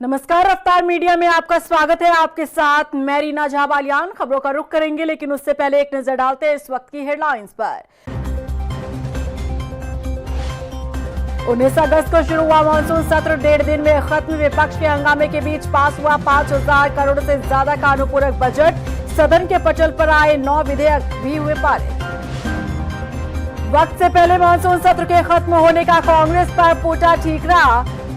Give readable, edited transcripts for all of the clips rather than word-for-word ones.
नमस्कार, रफ्तार मीडिया में आपका स्वागत है। आपके साथ मैं रीना झा बालियान। खबरों का रुख करेंगे, लेकिन उससे पहले एक नजर डालते हैं इस वक्त की हेडलाइंस पर। 19 अगस्त को शुरू हुआ मानसून सत्र 1.5 दिन में खत्म। विपक्ष के हंगामे के बीच पास हुआ 5,000 करोड़ से ज्यादा का अनुपूरक बजट। सदन के पटल पर आए 9 विधेयक भी हुए पारित। वक्त से पहले मानसून सत्र के खत्म होने का कांग्रेस पर फूटा ठीकरा।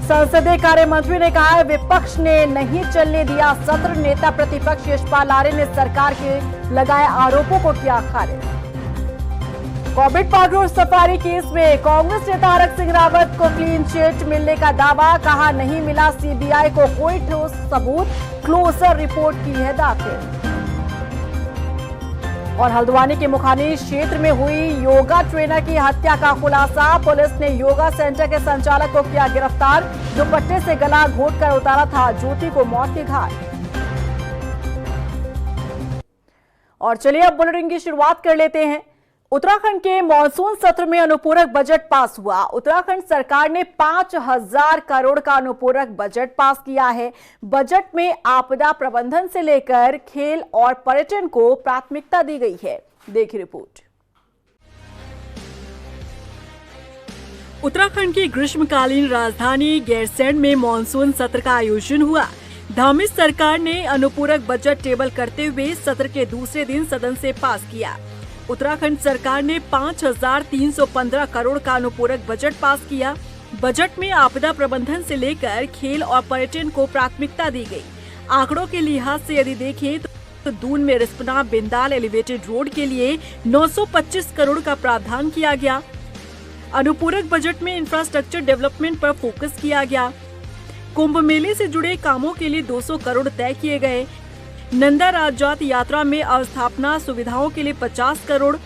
संसदीय कार्य मंत्री ने कहा है विपक्ष ने नहीं चलने दिया सत्र। नेता प्रतिपक्ष यशपाल आर्य ने सरकार के लगाए आरोपों को किया खारिज। कॉर्बेट पार्क सफारी केस में कांग्रेस नेता हरक सिंह रावत को क्लीन चिट मिलने का दावा। कहा नहीं मिला सीबीआई को कोई ठोस सबूत। क्लोजर रिपोर्ट की है दाखिल। और हल्द्वानी के मुखानी क्षेत्र में हुई योगा ट्रेनर की हत्या का खुलासा। पुलिस ने योगा सेंटर के संचालक को किया गिरफ्तार। दुपट्टे से गला घोंटकर उतारा था ज्योति को मौत के घाट। और चलिए अब बुलेटिन की शुरुआत कर लेते हैं। उत्तराखंड के मानसून सत्र में अनुपूरक बजट पास हुआ। उत्तराखंड सरकार ने 5,000 करोड़ का अनुपूरक बजट पास किया है। बजट में आपदा प्रबंधन से लेकर खेल और पर्यटन को प्राथमिकता दी गई है। देखिए रिपोर्ट। उत्तराखंड की ग्रीष्मकालीन राजधानी गैरसैंण में मानसून सत्र का आयोजन हुआ। धामी सरकार ने अनुपूरक बजट टेबल करते हुए सत्र के दूसरे दिन सदन से पास किया। उत्तराखंड सरकार ने 5,315 करोड़ का अनुपूरक बजट पास किया। बजट में आपदा प्रबंधन से लेकर खेल और पर्यटन को प्राथमिकता दी गई। आंकड़ों के लिहाज से यदि देखें तो दून में रिस्पना बिंदाल एलिवेटेड रोड के लिए 925 करोड़ का प्रावधान किया गया। अनुपूरक बजट में इंफ्रास्ट्रक्चर डेवलपमेंट पर फोकस किया गया। कुंभ मेले से जुड़े कामों के लिए 200 करोड़ तय किए गए। नंदा राजजात यात्रा में अवस्थापना सुविधाओं के लिए 50 करोड़।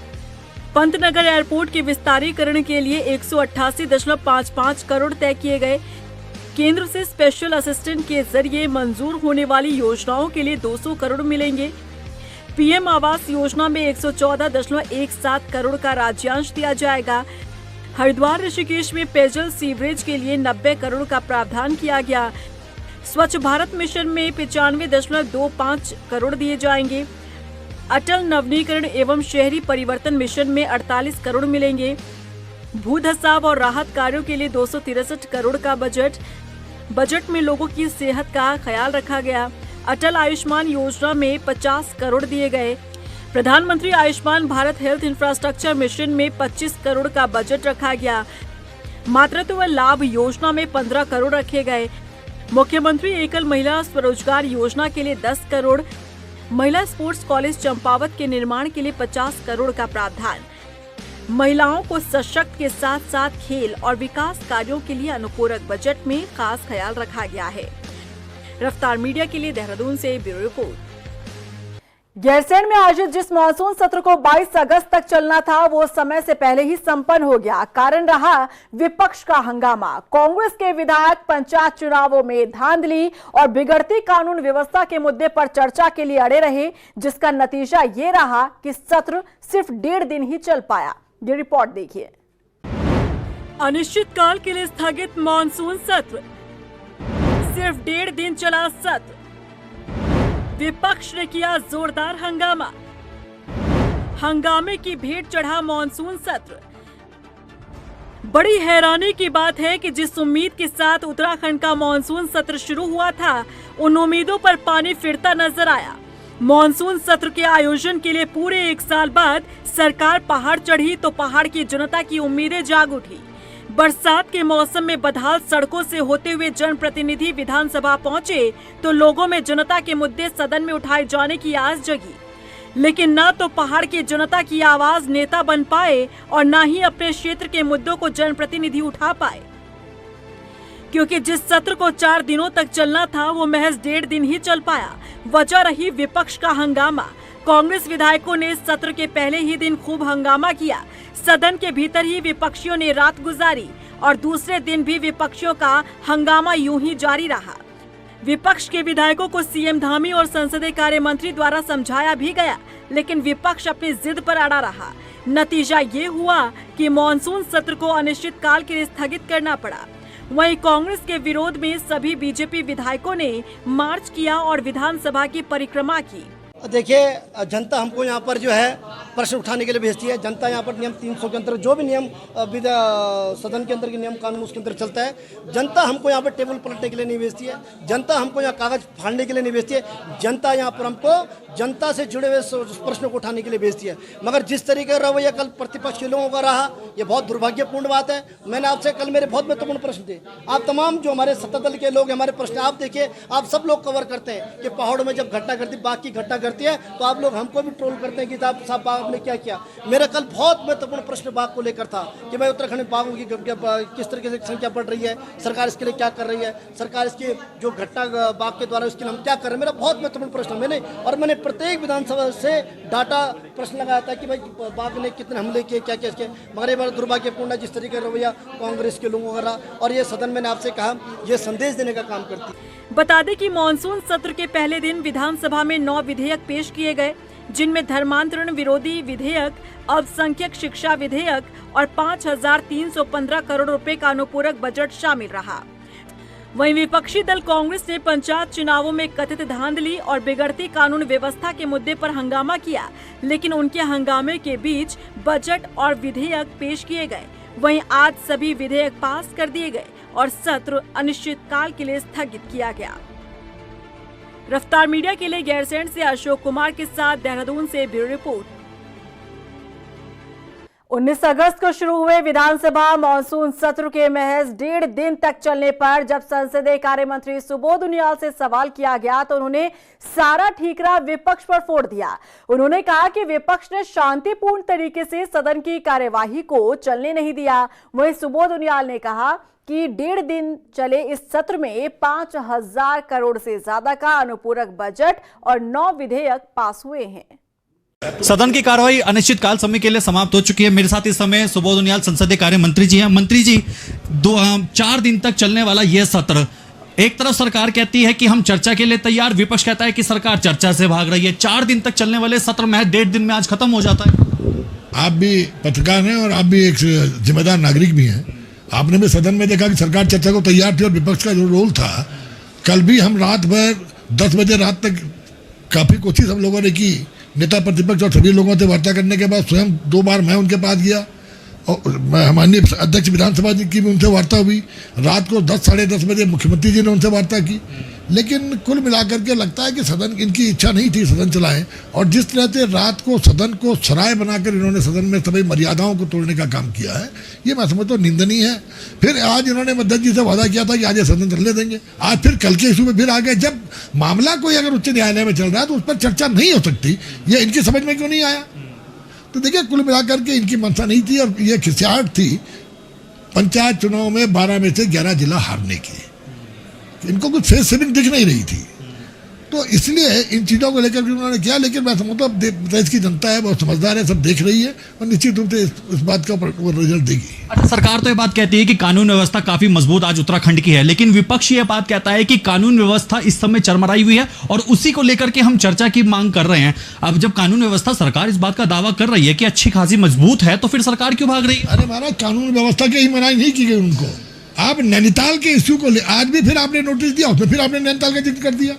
पंतनगर एयरपोर्ट के विस्तारीकरण के लिए 188.55 करोड़ तय किए गए। केंद्र से स्पेशल असिस्टेंट के जरिए मंजूर होने वाली योजनाओं के लिए 200 करोड़ मिलेंगे। पीएम आवास योजना में 114.17 करोड़ का राज्यांश दिया जाएगा। हरिद्वार ऋषिकेश में पेयजल सीवरेज के लिए 90 करोड़ का प्रावधान किया गया। स्वच्छ भारत मिशन में 95.25 करोड़ दिए जाएंगे। अटल नवीनीकरण एवं शहरी परिवर्तन मिशन में 48 करोड़ मिलेंगे। भू धसाव और राहत कार्यों के लिए 263 करोड़ का बजट में लोगों की सेहत का ख्याल रखा गया। अटल आयुष्मान योजना में 50 करोड़ दिए गए। प्रधानमंत्री Ayushman Bharat health infrastructure mission में 25 करोड़ का बजट रखा गया। मातृत्व लाभ योजना में 15 करोड़ रखे गए। मुख्यमंत्री एकल महिला स्वरोजगार योजना के लिए 10 करोड़। महिला स्पोर्ट्स कॉलेज चंपावत के निर्माण के लिए 50 करोड़ का प्रावधान। महिलाओं को सशक्त के साथ साथ खेल और विकास कार्यों के लिए अनुपूरक बजट में खास ख्याल रखा गया है। रफ्तार मीडिया के लिए देहरादून से ब्यूरो रिपोर्ट। गैरसैंण में आयोजित जिस मानसून सत्र को 22 अगस्त तक चलना था वो समय से पहले ही संपन्न हो गया। कारण रहा विपक्ष का हंगामा। कांग्रेस के विधायक पंचायत चुनावों में धांधली और बिगड़ती कानून व्यवस्था के मुद्दे पर चर्चा के लिए अड़े रहे, जिसका नतीजा ये रहा कि सत्र सिर्फ 1.5 दिन ही चल पाया। ये रिपोर्ट देखिए। अनिश्चितकाल के लिए स्थगित मानसून सत्र। सिर्फ 1.5 दिन चला सत्र। विपक्ष ने किया जोरदार हंगामा। हंगामे की भेंट चढ़ा मानसून सत्र। बड़ी हैरानी की बात है कि जिस उम्मीद के साथ उत्तराखंड का मानसून सत्र शुरू हुआ था, उन उम्मीदों पर पानी फिरता नजर आया। मानसून सत्र के आयोजन के लिए पूरे 1 साल बाद सरकार पहाड़ चढ़ी तो पहाड़ की जनता की उम्मीदें जाग उठी। बरसात के मौसम में बदहाल सड़कों से होते हुए जनप्रतिनिधि विधानसभा पहुंचे तो लोगों में जनता के मुद्दे सदन में उठाए जाने की आस जगी। लेकिन न तो पहाड़ की जनता की आवाज नेता बन पाए और न ही अपने क्षेत्र के मुद्दों को जनप्रतिनिधि उठा पाए, क्योंकि जिस सत्र को 4 दिनों तक चलना था वो महज 1.5 दिन ही चल पाया। वजह रही विपक्ष का हंगामा। कांग्रेस विधायकों ने सत्र के पहले ही दिन खूब हंगामा किया। सदन के भीतर ही विपक्षियों ने रात गुजारी और दूसरे दिन भी विपक्षियों का हंगामा यूं ही जारी रहा। विपक्ष के विधायकों को सीएम धामी और संसदीय कार्य मंत्री द्वारा समझाया भी गया, लेकिन विपक्ष अपनी जिद पर अड़ा रहा। नतीजा ये हुआ कि मानसून सत्र को अनिश्चितकाल के लिए स्थगित करना पड़ा। वहीं कांग्रेस के विरोध में सभी बीजेपी विधायकों ने मार्च किया और विधानसभा की परिक्रमा की। देखिए, जनता हमको यहाँ पर जो है प्रश्न उठाने के लिए भेजती है। जनता यहाँ पर नियम 300 के अंदर जो भी नियम सदन के अंदर के नियम कानून उसके अंदर चलता है। जनता हमको यहाँ पर टेबल पलटने के लिए नहीं भेजती है। जनता हमको यहाँ कागज फाड़ने के लिए नहीं भेजती है। जनता यहाँ पर हमको जनता से जुड़े हुए प्रश्नों को उठाने के लिए भेजती है। मगर जिस तरीके का रवैया कल प्रतिपक्ष के लोगों का रहा, ये बहुत दुर्भाग्यपूर्ण बात है। मैंने आपसे कल मेरे बहुत महत्वपूर्ण प्रश्न थे। आप तमाम जो हमारे सत्ता दल के लोग हमारे प्रश्न आप देखिए, आप सब लोग कवर करते हैं कि पहाड़ों में जब घटना करती, बाघ की घटना करती है तो आप लोग हमको भी ट्रोल करते हैं कि साहब बाघ ने क्या किया। मेरा कल बहुत महत्वपूर्ण प्रश्न बाघ को लेकर था कि भाई उत्तराखंड में बाघों की किस तरीके से संख्या बढ़ रही है, सरकार इसके लिए क्या कर रही है, सरकार इसकी जो घटना बाघ के द्वारा उसके लिए हम क्या कर रहे हैं। मेरा बहुत महत्वपूर्ण प्रश्न मैंने प्रत्येक विधानसभा से डाटा प्रश्न लगाया था कि भाई बाघ ने कितने हमले किए, क्या क्या किए। मगर ये बड़ा दुर्भाग्यपूर्ण है जिस तरीके का रवैया कांग्रेस के लोगों का रहा, और ये सदन मैंने आपसे कहा ये संदेश देने का काम करती है। बता दें कि मानसून सत्र के पहले दिन विधानसभा में 9 विधेयक पेश किए गए, जिनमें धर्मांतरण विरोधी विधेयक, अल्पसंख्यक शिक्षा विधेयक और 5,315 करोड़ रुपए का अनुपूरक बजट शामिल रहा। वहीं विपक्षी दल कांग्रेस ने पंचायत चुनावों में कथित धांधली और बिगड़ती कानून व्यवस्था के मुद्दे पर हंगामा किया, लेकिन उनके हंगामे के बीच बजट और विधेयक पेश किए गए। वहीं आज सभी विधेयक पास कर दिए गए और सत्र अनिश्चितकाल के लिए स्थगित किया गया। रफ्तार मीडिया के लिए गैरसैंण से अशोक कुमार के साथ देहरादून से ब्यूरो रिपोर्ट। 19 अगस्त को शुरू हुए विधानसभा मानसून सत्र के महज 1.5 दिन तक चलने पर जब संसदीय कार्य मंत्री सुबोध उनियाल से सवाल किया गया तो उन्होंने सारा ठीकरा विपक्ष पर फोड़ दिया। उन्होंने कहा कि विपक्ष ने शांतिपूर्ण तरीके से सदन की कार्यवाही को चलने नहीं दिया। वहीं सुबोध उनियाल ने कहा कि 1.5 दिन चले इस सत्र में 5,000 करोड़ से ज्यादा का अनुपूरक बजट और 9 विधेयक पास हुए हैं। सदन की कार्रवाई अनिश्चितकाल समय के लिए समाप्त हो चुकी है। मेरे साथ इस समय सुबोध उनियाल संसदीय कार्य मंत्री जी हैं। मंत्री जी, 4 दिन तक चलने वाला यह सत्र, एक तरफ सरकार कहती है कि हम चर्चा के लिए तैयार, विपक्ष कहता है कि सरकार चर्चा से भाग रही है। 4 दिन तक चलने वाले सत्र में 1.5 दिन में आज खत्म हो जाता है। आप भी पत्रकार हैं और आप भी एक जिम्मेदार नागरिक भी हैं। आपने भी सदन में देखा कि सरकार चर्चा को तैयार थी और विपक्ष का जो रोल था, कल भी हम रात भर 10 बजे रात तक काफी कोशिश हम लोगों ने की, नेता प्रतिपक्ष और सभी लोगों से वार्ता करने के बाद स्वयं 2 बार मैं उनके पास गया और माननीय अध्यक्ष विधानसभा जी की भी उनसे वार्ता हुई। रात को 10 साढ़े 10 बजे मुख्यमंत्री जी ने उनसे वार्ता की। लेकिन कुल मिलाकर के लगता है कि सदन, इनकी इच्छा नहीं थी सदन चलाएं, और जिस तरह से रात को सदन को सराय बनाकर इन्होंने सदन में सभी मर्यादाओं को तोड़ने का काम किया है, ये मैं समझता हूँ निंदनीय है। फिर आज इन्होंने अध्यक्ष जी से वादा किया था कि आज ये सदन चलने देंगे, आज फिर कल के इशू में फिर आ गए। जब मामला कोई अगर उच्च न्यायालय में चल रहा है तो उस पर चर्चा नहीं हो सकती, ये इनकी समझ में क्यों नहीं आया? तो देखिए, कुल मिलाकर के इनकी मंशा नहीं थी और ये खिसियाहट थी पंचायत चुनाव में 12 में से 11 जिला हारने की। इनको कुछ फेस सेविंग दिख नहीं रही थी, तो इसलिए इन चीज़ों को लेकर भी उन्होंने किया। लेकिन मैं समझता हूँ देश की जनता है, बहुत समझदार है, सब देख रही है और निश्चित रूप से इस बात का रिजल्ट देगी। अच्छा, सरकार तो ये बात कहती है कि कानून व्यवस्था काफी मजबूत आज उत्तराखंड की है, लेकिन विपक्ष ये बात कहता है कि कानून व्यवस्था इस समय चरमराई हुई है और उसी को लेकर के हम चर्चा की मांग कर रहे हैं। अब जब कानून व्यवस्था, सरकार इस बात का दावा कर रही है कि अच्छी खासी मजबूत है, तो फिर सरकार क्यों भाग रही है? अरे महाराज, कानून व्यवस्था की ही मनाही नहीं की गई उनको। आप नैनीताल के इश्यू को आज भी फिर आपने नोटिस दिया, उसमें फिर आपने नैनीताल का जिक्र कर दिया।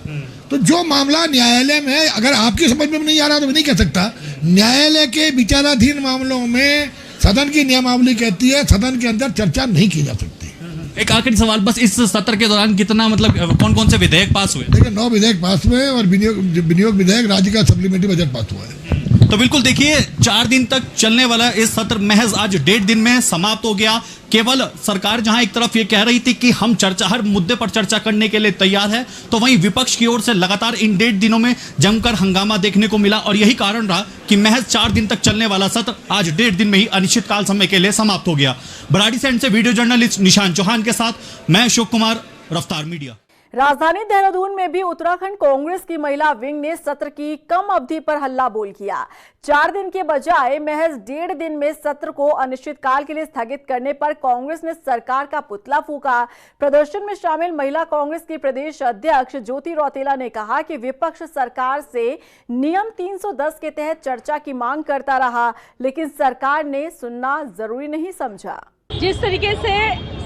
तो जो मामला न्यायालय में, अगर आपकी समझ में नहीं आ रहा तो मैं नहीं कह सकता, न्यायालय के विचाराधीन मामलों में सदन की नियमावली कहती है सदन के अंदर चर्चा नहीं की जा सकती। एक आखिरी सवाल, बस इस सत्र के दौरान कितना, मतलब कौन कौन से विधेयक पास हुए? देखिए, 9 विधेयक पास हुए और विनियोग विधेयक, राज्य का सप्लीमेंट्री बजट पास हुआ है। तो बिल्कुल देखिए, 4 दिन तक चलने वाला इस सत्र महज आज 1.5 दिन में समाप्त हो गया। केवल सरकार जहां एक तरफ ये कह रही थी कि हम चर्चा, हर मुद्दे पर चर्चा करने के लिए तैयार है, तो वहीं विपक्ष की ओर से लगातार इन 1.5 दिनों में जमकर हंगामा देखने को मिला और यही कारण रहा कि महज 4 दिन तक चलने वाला सत्र आज 1.5 दिन में ही अनिश्चितकाल समय के लिए समाप्त हो गया। बराड़ीसैंण से वीडियो जर्नलिस्ट निशान चौहान के साथ मैं अशोक कुमार, रफ्तार मीडिया। राजधानी देहरादून में भी उत्तराखंड कांग्रेस की महिला विंग ने सत्र की कम अवधि पर हल्ला बोल किया। 4 दिन के बजाय महज 1.5 दिन में सत्र को अनिश्चितकाल के लिए स्थगित करने पर कांग्रेस ने सरकार का पुतला फूंका। प्रदर्शन में शामिल महिला कांग्रेस की प्रदेश अध्यक्ष ज्योति रौतेला ने कहा कि विपक्ष सरकार से नियम 310 के तहत चर्चा की मांग करता रहा, लेकिन सरकार ने सुनना जरूरी नहीं समझा। जिस तरीके से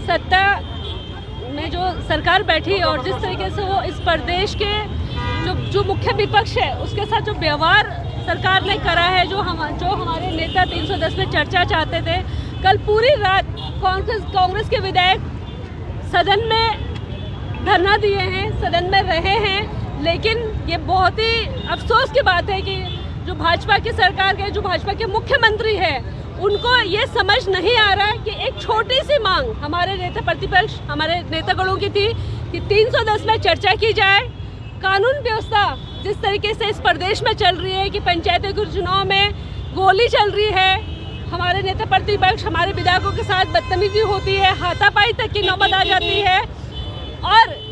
सत्ता में जो सरकार बैठी और जिस तरीके से वो इस प्रदेश के जो मुख्य विपक्ष है उसके साथ जो व्यवहार सरकार ने करा है, जो हमारे नेता 310 में चर्चा चाहते थे, कल पूरी रात कांग्रेस के विधायक सदन में धरना दिए हैं, सदन में रहे हैं, लेकिन ये बहुत ही अफसोस की बात है कि जो भाजपा की सरकार के, जो भाजपा के मुख्यमंत्री है, उनको ये समझ नहीं आ रहा है कि एक छोटी सी मांग हमारे नेता प्रतिपक्ष, हमारे नेतागणों की थी कि 310 में चर्चा की जाए। कानून व्यवस्था जिस तरीके से इस प्रदेश में चल रही है कि पंचायती चुनाव में गोली चल रही है, हमारे नेता प्रतिपक्ष, हमारे विधायकों के साथ बदतमीजी होती है, हाथापाई तक की नौबत आ जाती है, और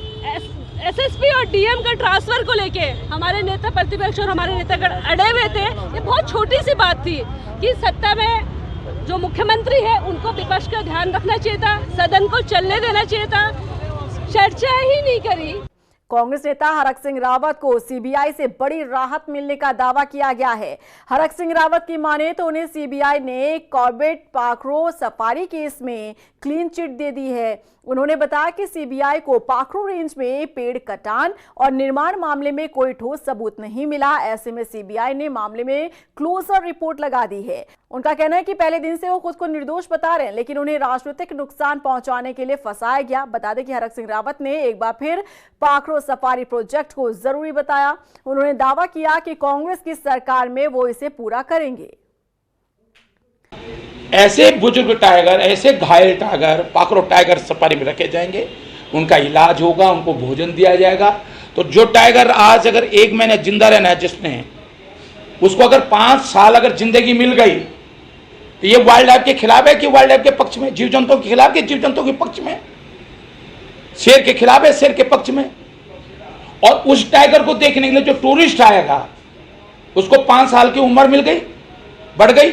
एसएसपी और डीएम का ट्रांसफर को लेके हमारे नेता प्रतिपक्ष और हमारे नेतागण अड़े हुए थे। ये बहुत छोटी सी बात थी कि सत्ता में जो मुख्यमंत्री है उनको विपक्ष का ध्यान रखना चाहिए था, सदन को चलने देना चाहिए था, चर्चा ही नहीं करी। कांग्रेस नेता हरक सिंह रावत को सीबीआई से बड़ी राहत मिलने का दावा किया गया है। हरक सिंह रावत की माने तो उन्हें सीबीआई ने कॉर्बेट पाखरो सफारी केस में क्लीन चिट दे दी है। उन्होंने बताया कि सीबीआई को पाखरो रेंज में पेड़ कटान और निर्माण मामले में कोई ठोस सबूत नहीं मिला। ऐसे में सीबीआई ने मामले में क्लोजर रिपोर्ट लगा दी है। उनका कहना है कि पहले दिन से वो खुद को निर्दोष बता रहे हैं, लेकिन उन्हें राजनीतिक नुकसान पहुंचाने के लिए फंसाया गया। बता दें कि हरक सिंह रावत ने एक बार फिर पाखरो सफारी प्रोजेक्ट को जरूरी बताया। उन्होंने दावा किया कि कांग्रेस की सरकार में वो इसे पूरा करेंगे। ऐसे बुजुर्ग टाइगर, ऐसे घायल टाइगर पाखरो टाइगर सफारी में रखे जाएंगे, उनका इलाज होगा, उनको भोजन दिया जाएगा। तो जो टाइगर आज अगर 1 महीना जिंदा रहना है जिसने, उसको अगर 5 साल अगर जिंदगी मिल गई तो ये वाइल्ड लाइफ के खिलाफ है कि वाइल्ड लाइफ के पक्ष में, जीव जंतुओं के खिलाफ के जीव जंतुओं के पक्ष में, शेर के खिलाफ है शेर के पक्ष में। और उस टाइगर को देखने के लिए जो टूरिस्ट आएगा उसको 5 साल की उम्र मिल गई, बढ़ गई,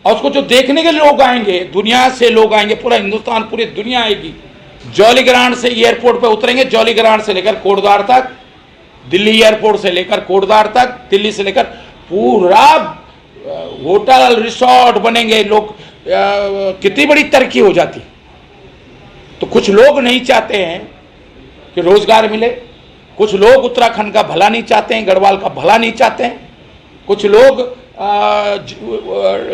और उसको जो देखने के लिए लोग आएंगे, दुनिया से लोग आएंगे, पूरा हिंदुस्तान, पूरी दुनिया आएगी। जौलीग्रांट से एयरपोर्ट पे उतरेंगे, जौलीग्रांट से लेकर कोटद्वार तक, दिल्ली एयरपोर्ट से लेकर कोटद्वार तक, दिल्ली से लेकर पूरा होटल रिसोर्ट बनेंगे, लोग कितनी बड़ी तरक्की हो जाती। तो कुछ लोग नहीं चाहते हैं कि रोजगार मिले, कुछ लोग उत्तराखंड का भला नहीं चाहते हैं, गढ़वाल का भला नहीं चाहते हैं, कुछ लोग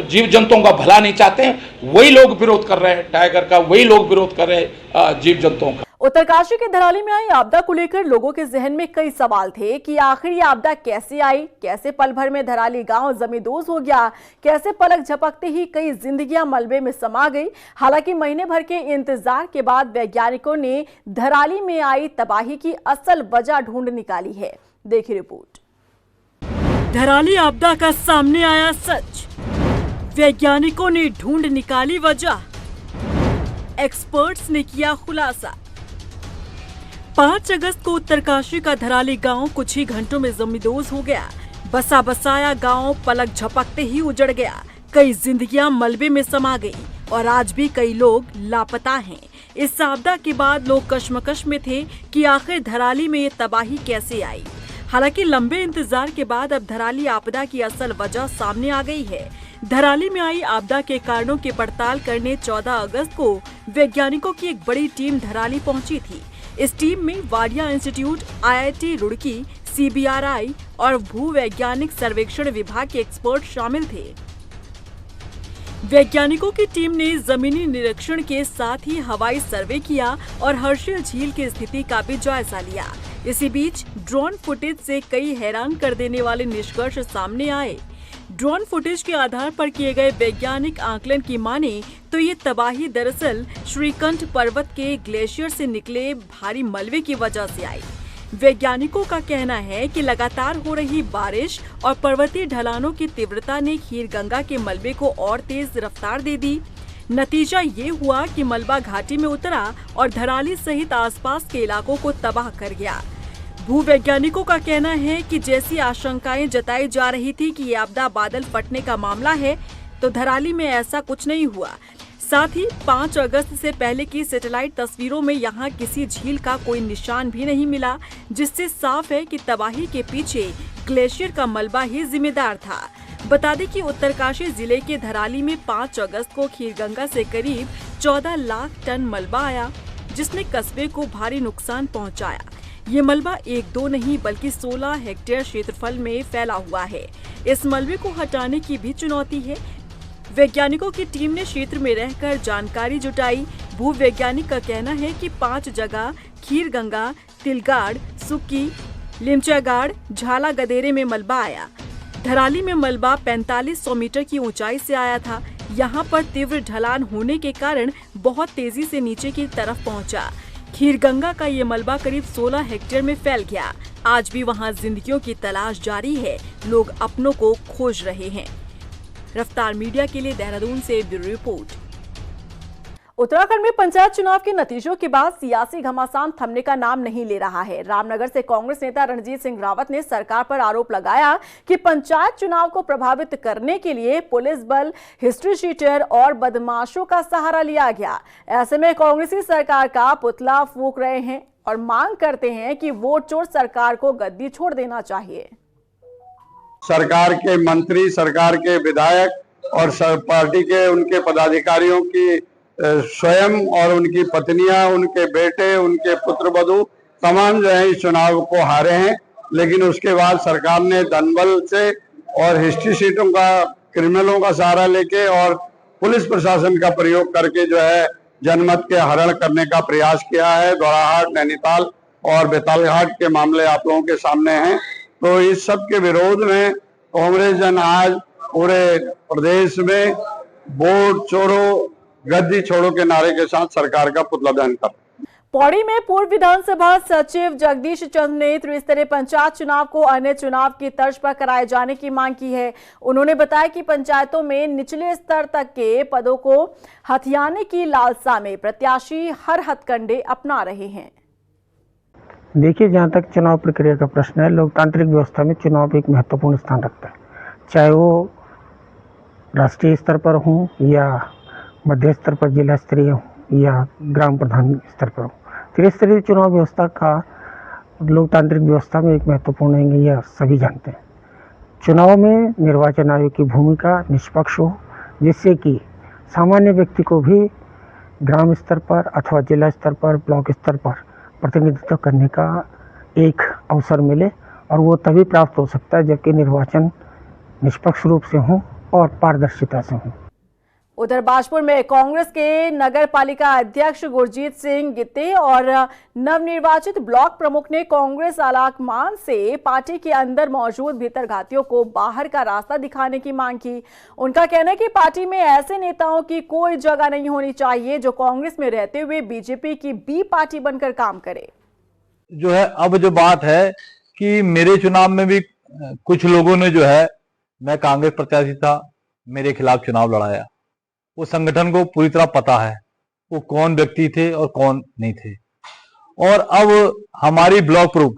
जीव जंतुओं का भला नहीं चाहते हैं। वही लोग विरोध कर रहे हैं टाइगर का, वही लोग विरोध कर रहे हैं जीव जंतुओं का। उत्तरकाशी के धराली में आई आपदा को लेकर लोगों के जहन में कई सवाल थे कि आखिर ये आपदा कैसे आई, कैसे पल भर में धराली गांव जमींदोज हो गया, कैसे पलक झपकते ही कई जिंदगियां मलबे में समा गई। हालांकि महीने भर के इंतजार के बाद वैज्ञानिकों ने धराली में आई तबाही की असल वजह ढूंढ निकाली है। देखिए रिपोर्ट। धराली आपदा का सामने आया सच, वैज्ञानिकों ने ढूंढ निकाली वजह, एक्सपर्ट्स ने किया खुलासा। 5 अगस्त को उत्तरकाशी का धराली गांव कुछ ही घंटों में जमींदोज हो गया। बसा बसाया गांव पलक झपकते ही उजड़ गया, कई जिंदगियां मलबे में समा गई और आज भी कई लोग लापता हैं। इस आपदा के बाद लोग कश्मकश में थे कि आखिर धराली में ये तबाही कैसे आई। हालांकि लंबे इंतजार के बाद अब धराली आपदा की असल वजह सामने आ गई है। धराली में आई आपदा के कारणों की पड़ताल करने 14 अगस्त को वैज्ञानिकों की एक बड़ी टीम धराली पहुंची थी। इस टीम में Wadia institute, IIT Roorkee, CBRI और भूवैज्ञानिक सर्वेक्षण विभाग के एक्सपर्ट शामिल थे। वैज्ञानिकों की टीम ने जमीनी निरीक्षण के साथ ही हवाई सर्वे किया और हर्षिल झील की स्थिति का भी जायजा लिया। इसी बीच ड्रोन फुटेज से कई हैरान कर देने वाले निष्कर्ष सामने आए। ड्रोन फुटेज के आधार पर किए गए वैज्ञानिक आकलन की माने तो ये तबाही दरअसल श्रीकंठ पर्वत के ग्लेशियर से निकले भारी मलबे की वजह से आई। वैज्ञानिकों का कहना है कि लगातार हो रही बारिश और पर्वतीय ढलानों की तीव्रता ने खीरगंगा के मलबे को और तेज रफ्तार दे दी। नतीजा ये हुआ कि मलबा घाटी में उतरा और धराली सहित आसपास के इलाकों को तबाह कर गया। भूवैज्ञानिकों का कहना है कि जैसी आशंकाएं जताई जा रही थी कि ये आपदा बादल फटने का मामला है, तो धराली में ऐसा कुछ नहीं हुआ। साथ ही 5 अगस्त से पहले की सैटेलाइट तस्वीरों में यहाँ किसी झील का कोई निशान भी नहीं मिला, जिससे साफ है कि तबाही के पीछे ग्लेशियर का मलबा ही जिम्मेदार था। बता दें कि उत्तरकाशी जिले के धराली में 5 अगस्त को खीरगंगा से करीब 14 लाख टन मलबा आया। जिसने कस्बे को भारी नुकसान पहुंचाया। ये मलबा 1-2 नहीं बल्कि 16 हेक्टेयर क्षेत्रफल में फैला हुआ है। इस मलबे को हटाने की भी चुनौती है। वैज्ञानिकों की टीम ने क्षेत्र में रहकर जानकारी जुटाई। भूवैज्ञानिक का कहना है कि 5 जगह खीरगंगा, तिलगाड़, सुक्की, लिमचागाड़, झाला गदेरे में मलबा आया। धराली में मलबा 4500 मीटर की ऊंचाई से आया था। यहाँ पर तीव्र ढलान होने के कारण बहुत तेजी से नीचे की तरफ पहुंचा। खीरगंगा का ये मलबा करीब 16 हेक्टेयर में फैल गया। आज भी वहाँ जिंदगियों की तलाश जारी है। लोग अपनों को खोज रहे हैं। रफ्तार मीडिया के लिए देहरादून से ब्यूरो रिपोर्ट। उत्तराखंड में पंचायत चुनाव के नतीजों के बाद सियासी घमासान थमने का नाम नहीं ले रहा है। रामनगर से कांग्रेस नेता रणजीत सिंह रावत ने सरकार पर आरोप लगाया कि पंचायत चुनाव को प्रभावित करने के लिए पुलिस बल, हिस्ट्री शीटर और बदमाशों का सहारा लिया गया। ऐसे में कांग्रेसी सरकार का पुतला फूंक रहे हैं और मांग करते हैं कि वोट चोर सरकार को गद्दी छोड़ देना चाहिए। सरकार के मंत्री, सरकार के विधायक और पार्टी के उनके पदाधिकारियों की स्वयं और उनकी पत्नियां, उनके बेटे, उनके पुत्रवधू तमाम जो है इस चुनाव को हारे हैं। लेकिन उसके बाद सरकार ने धनबल से और हिस्ट्री शीटों का, क्रिमिनलों का सहारा लेके और पुलिस प्रशासन का प्रयोग करके जो है जनमत के हरण करने का प्रयास किया है। दोराहाट, नैनीताल और बेतालघाट के मामले आप लोगों के सामने हैं। तो इस सब के विरोध में कांग्रेस जन आज पूरे प्रदेश में वोट छोड़ो, गद्दी छोड़ो के नारे के साथ सरकार का पुतला दहन कर। पौड़ी में पूर्व विधानसभा सचिव जगदीश चंद ने त्रिस्तरीय पंचायत चुनाव को अन्य चुनाव की तर्ज पर कराए जाने की मांग की है। उन्होंने बताया कि पंचायतों में निचले स्तर तक के पदों को हथियाने की लालसा में प्रत्याशी हर हथकंडे अपना रहे हैं। देखिए, जहाँ तक चुनाव प्रक्रिया का प्रश्न है, लोकतांत्रिक व्यवस्था में चुनाव एक महत्वपूर्ण स्थान रखता है, चाहे वो राष्ट्रीय स्तर पर हो या मध्य स्तर पर, जिला स्तरीय हो या ग्राम प्रधान स्तर पर हो। त्रिस्तरीय चुनाव व्यवस्था का लोकतांत्रिक व्यवस्था में एक महत्वपूर्ण है, यह सभी जानते हैं। चुनाव में निर्वाचन आयोग की भूमिका निष्पक्ष हो, जिससे कि सामान्य व्यक्ति को भी ग्राम स्तर पर अथवा जिला स्तर पर, ब्लॉक स्तर पर प्रतिनिधित्व करने का एक अवसर मिले, और वो तभी प्राप्त हो सकता है जबकि निर्वाचन निष्पक्ष रूप से हो और पारदर्शिता से हो। उधर बाजपुर में कांग्रेस के नगर पालिका अध्यक्ष गुरजीत सिंह गित्ते और नवनिर्वाचित ब्लॉक प्रमुख ने कांग्रेस आलाकमान से पार्टी के अंदर मौजूद भीतरघातियों को बाहर का रास्ता दिखाने की मांग की। उनका कहना है कि पार्टी में ऐसे नेताओं की कोई जगह नहीं होनी चाहिए जो कांग्रेस में रहते हुए बीजेपी की बी पार्टी बनकर काम करे। जो है अब जो बात है कि मेरे चुनाव में भी कुछ लोगों ने जो है, मैं कांग्रेस प्रत्याशी था, मेरे खिलाफ चुनाव लड़ाया। वो संगठन को पूरी तरह पता है वो कौन व्यक्ति थे और कौन नहीं थे। और अब हमारी ब्लॉक प्रमुख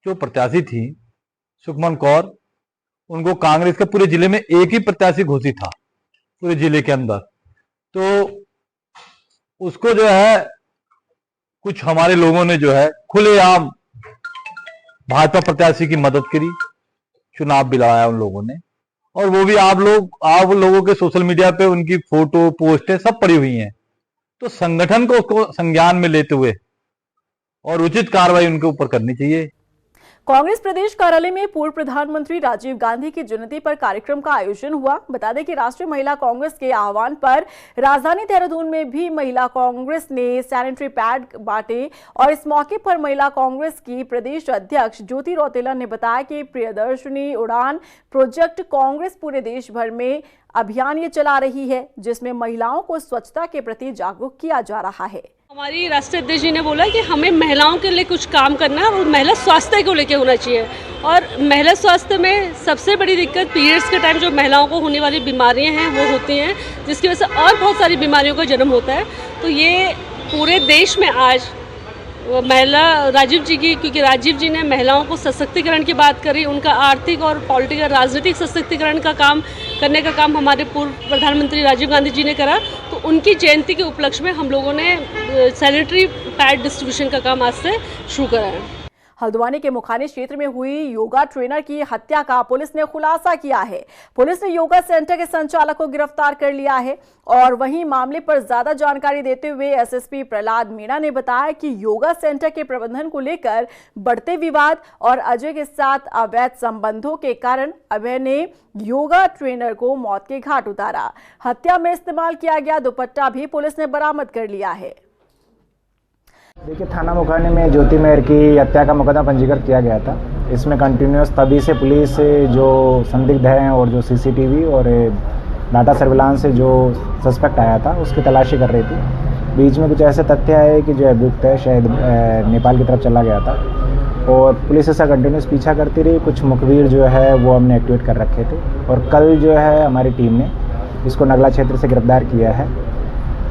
जो प्रत्याशी थी सुखमन कौर, उनको कांग्रेस के पूरे जिले में एक ही प्रत्याशी घोषित था पूरे जिले के अंदर। तो उसको जो है कुछ हमारे लोगों ने जो है खुलेआम भाजपा प्रत्याशी की मदद करी, चुनाव भी लड़ाया उन लोगों ने। और वो भी आप लोगों के सोशल मीडिया पे उनकी फोटो, पोस्टें सब पड़ी हुई हैं। तो संगठन को उसको संज्ञान में लेते हुए और उचित कार्रवाई उनके ऊपर करनी चाहिए। कांग्रेस प्रदेश कार्यालय में पूर्व प्रधानमंत्री राजीव गांधी की जयंती पर कार्यक्रम का आयोजन हुआ। बता दें कि राष्ट्रीय महिला कांग्रेस के आह्वान पर राजधानी देहरादून में भी महिला कांग्रेस ने सैनिटरी पैड बांटे और इस मौके पर महिला कांग्रेस की प्रदेश अध्यक्ष ज्योति रौतेला ने बताया कि प्रियदर्शनी उड़ान प्रोजेक्ट कांग्रेस पूरे देश भर में अभियान ये चला रही है, जिसमें महिलाओं को स्वच्छता के प्रति जागरूक किया जा रहा है। हमारी राष्ट्रीय अध्यक्ष जी ने बोला कि हमें महिलाओं के लिए कुछ काम करना है और महिला स्वास्थ्य को लेकर होना चाहिए। और महिला स्वास्थ्य में सबसे बड़ी दिक्कत पीरियड्स के टाइम जो महिलाओं को होने वाली बीमारियां हैं वो होती हैं, जिसकी वजह से और बहुत सारी बीमारियों का जन्म होता है। तो ये पूरे देश में आज महिला राजीव जी की, क्योंकि राजीव जी ने महिलाओं को सशक्तिकरण की बात करी, उनका आर्थिक और पॉलिटिकल राजनीतिक सशक्तिकरण का काम करने का काम हमारे पूर्व प्रधानमंत्री राजीव गांधी जी ने करा। तो उनकी जयंती के उपलक्ष्य में हम लोगों ने सैनिटरी पैड डिस्ट्रीब्यूशन का काम आज से शुरू करा है। हल्द्वानी के मुखानी क्षेत्र में हुई योगा ट्रेनर की हत्या का पुलिस ने खुलासा किया है। पुलिस ने योगा सेंटर के संचालक को गिरफ्तार कर लिया है और वहीं मामले पर ज्यादा जानकारी देते हुए एसएसपी प्रहलाद मीणा ने बताया कि योगा सेंटर के प्रबंधन को लेकर बढ़ते विवाद और अजय के साथ अवैध संबंधों के कारण अभय ने योगा ट्रेनर को मौत के घाट उतारा। हत्या में इस्तेमाल किया गया दुपट्टा भी पुलिस ने बरामद कर लिया है। देखिए, थाना मुखानी में ज्योति मेहर की हत्या का मुकदमा पंजीकृत किया गया था। इसमें कंटिन्यूस तभी से पुलिस जो संदिग्ध हैं और जो सीसीटीवी और डाटा सर्विलांस से जो सस्पेक्ट आया था उसकी तलाशी कर रही थी। बीच में कुछ ऐसे तथ्य आए कि जो अभियुक्त है शायद नेपाल की तरफ चला गया था और पुलिस ऐसा कंटिन्यूस पीछा करती रही। कुछ मुखबिर जो है वो हमने एक्टिवेट कर रखे थे और कल जो है हमारी टीम ने इसको नगला क्षेत्र से गिरफ्तार किया है।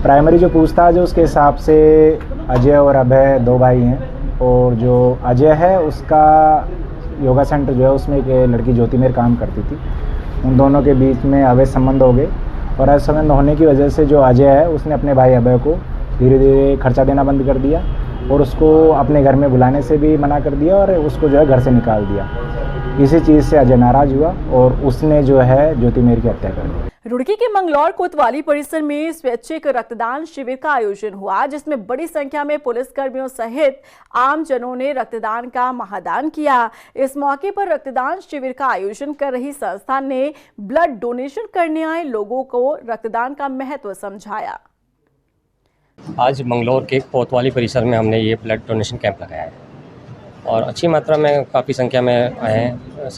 प्राइमरी जो पूछताछ है उसके हिसाब से अजय और अभय दो भाई हैं और जो अजय है उसका योगा सेंटर जो है उसमें एक लड़की ज्योति मेहर काम करती थी। उन दोनों के बीच में अवैध संबंध हो गए और अवैध संबंध होने की वजह से जो अजय है उसने अपने भाई अभय को धीरे धीरे खर्चा देना बंद कर दिया और उसको अपने घर में बुलाने से भी मना कर दिया और उसको जो है घर से निकाल दिया। इसी चीज़ से अजय नाराज हुआ और उसने जो है ज्योति मेहर की हत्या कर दी। रुड़की के मंगलौर कोतवाली परिसर में स्वैच्छिक रक्तदान शिविर का आयोजन हुआ, जिसमें बड़ी संख्या में पुलिसकर्मियों सहित आमजनों ने रक्तदान का महादान किया। इस मौके पर रक्तदान शिविर का आयोजन कर रही संस्था ने ब्लड डोनेशन करने आए लोगों को रक्तदान का महत्व समझाया। आज मंगलौर के कोतवाली परिसर में हमने ये ब्लड डोनेशन कैंप लगाया है और अच्छी मात्रा में काफ़ी संख्या में आए हैं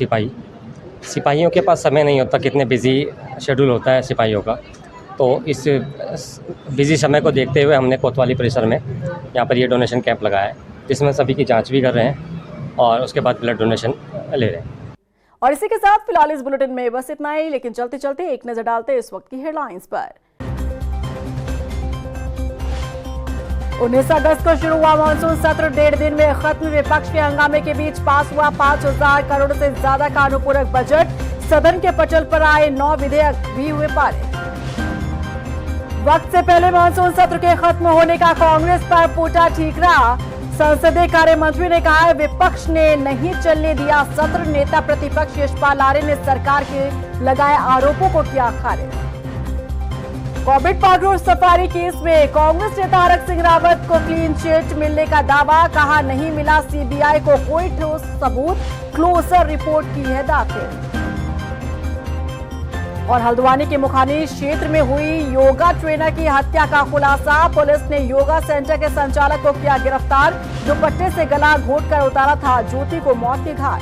सिपाहियों के पास समय नहीं होता, कितने बिजी शेड्यूल होता है सिपाहियों का। तो इस बिजी समय को देखते हुए हमने कोतवाली परिसर में यहाँ पर ये डोनेशन कैंप लगाया है, जिसमें सभी की जांच भी कर रहे हैं और उसके बाद ब्लड डोनेशन ले रहे हैं। और इसी के साथ फिलहाल इस बुलेटिन में बस इतना ही, लेकिन चलते चलते एक नजर डालते हैं इस वक्त की हेडलाइंस पर। 19 अगस्त को शुरू हुआ मानसून सत्र 1.5 दिन में खत्म। विपक्ष के हंगामे के बीच पास हुआ 5,000 करोड़ से ज्यादा का अनुपूरक बजट। सदन के पटल पर आए 9 विधेयक भी हुए पारित। वक्त से पहले मानसून सत्र के खत्म होने का कांग्रेस पर फूटा ठीकरा। संसदीय कार्य मंत्री ने कहा है विपक्ष ने नहीं चलने दिया सत्र। नेता प्रतिपक्ष यशपाल आर्य ने सरकार के लगाए आरोपों को किया खारिज। कॉर्बेट पार्क सफारी केस में कांग्रेस नेता हरक सिंह रावत को क्लीन चिट मिलने का दावा। कहा नहीं मिला सीबीआई को कोई ठोस सबूत। क्लोजर रिपोर्ट की है दाखिल। और हल्द्वानी के मुखानी क्षेत्र में हुई योगा ट्रेनर की हत्या का खुलासा। पुलिस ने योगा सेंटर के संचालक को किया गिरफ्तार। दुपट्टे से गला घोंटकर उतारा था ज्योति को मौत के घाट।